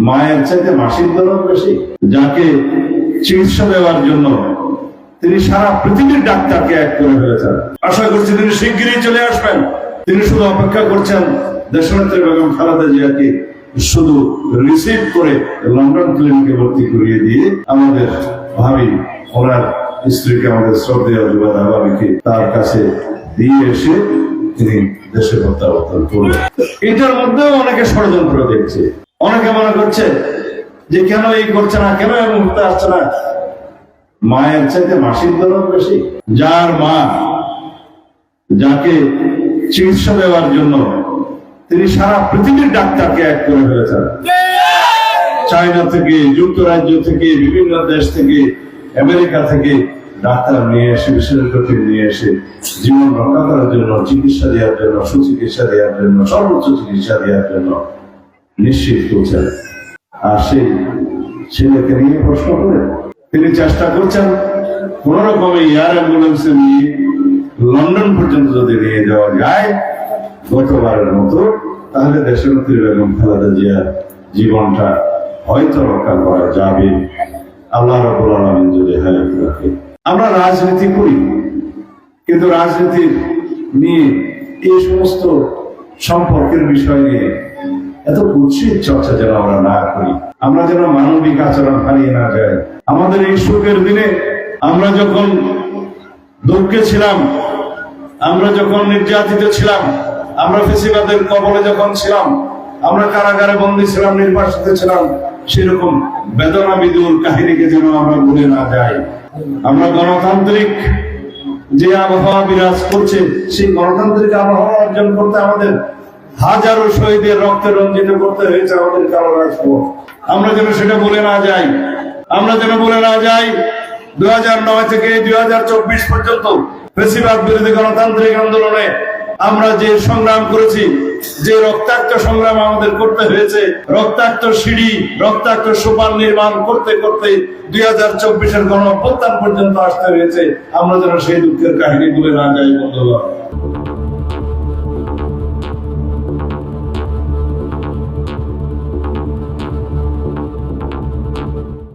মায়ের চাইতে মাসির দরদ বেশি। যাকে চিকিৎসা দেওয়ার জন্য তিনি সারা পৃথিবীর ডাক্তারকে এক করে ফেলেছেন। আশা করছি তিনি শিগগিরই চলে আসবেন। তিনি শুধু অপেক্ষা করছেন দেশনেত্রী বেগম খালেদা জিয়াকে শুধু রিসিভ করে লন্ডন ক্লিনিকে ভর্তি করিয়ে দিয়ে আমাদের ভাবি, ওনার স্ত্রীকে, আমাদের শ্রদ্ধেয় যুবদা ভাবিকে তার কাছে দিয়ে এসে তিনি দেশে প্রত্যাবর্তন করলেন। এটার মধ্যেও অনেকে ষড়যন্ত্র দেখছে। অনেকে মনে করছে যে কেন এই করছে না, কেন এই মুহূর্তে আসছে না। মায়ের চাইতে মাসির দরদ বেশি। যার মা, যাকে চিকিৎসা দেওয়ার জন্য তিনি সারা পৃথিবীর ডাক্তারকে এক করে ফেলেছেন। চায়না থেকে, যুক্তরাজ্য থেকে, বিভিন্ন দেশ থেকে, আমেরিকা থেকে ডাক্তার নিয়ে এসে, বিশেষজ্ঞকে নিয়ে এসে জীবন রক্ষা করার জন্য, চিকিৎসা দেওয়ার জন্য, সুচিকিৎসা দেওয়ার জন্য, সর্বোচ্চ চিকিৎসা দেওয়ার জন্য নিশ্চিত করছেন। আর সেই ছেলেকে নিয়ে প্রশ্ন করে তিনি চেষ্টা করছেন কোন রকমে এয়ার অ্যাম্বুলেন্সে নিয়ে লন্ডন পর্যন্ত যদি নিয়ে যাওয়া যায় গতবারের মতো, তাহলে দেশনেত্রী বেগম খালেদা জিয়ার জীবনটা হয়তো রক্ষা করা যাবে, আল্লাহ রাব্বুল আলামিন যদি হায়াত রাখে। আমরা রাজনীতি করি, কিন্তু রাজনীতির নিয়ে এই সমস্ত সম্পর্কের বিষয় নিয়ে এত কুৎসিত চর্চা যেন আমরা না করি। আমরা যেন মানবিক আচরণ হারিয়ে না যাই। আমাদের এই সুখের দিনে আমরা যখন দুঃখে ছিলাম, আমরা যখন নির্যাতিত ছিলাম, আমরা ফেসিবাদের কবলে যখন ছিলাম, আমরা কারাগারে বন্দী ছিলাম, নির্বাসিত ছিলাম, সেরকম বেদনা বিদুর কাহিনীকে যেন আমরা ভুলে না যাই। আমরা গণতান্ত্রিক যে আবহাওয়া বিরাজ করছে, সেই গণতান্ত্রিক আবহাওয়া অর্জন করতে আমাদের হাজারো শহীদের রক্তে রঞ্জিত করতে হয়েছে আমাদের কালো রাজপথ। আমরা যেন সেটা বলে না যাই। আমরা যেন বলে না যাই 2009 থেকে 2024 পর্যন্ত ফেসিবাদ বিরোধী গণতান্ত্রিক আন্দোলনে আমরা যে সংগ্রাম করেছি, যে রক্তাক্ত সংগ্রাম আমাদের করতে হয়েছে, রক্তাক্ত সিঁড়ি, রক্তাক্ত সোপান নির্মাণ করতে করতে 2024-এর গণ অভ্যুত্থান পর্যন্ত আসতে হয়েছে, আমরা যেন সেই দুঃখের কাহিনী বলে না যাই বন্ধুগণ।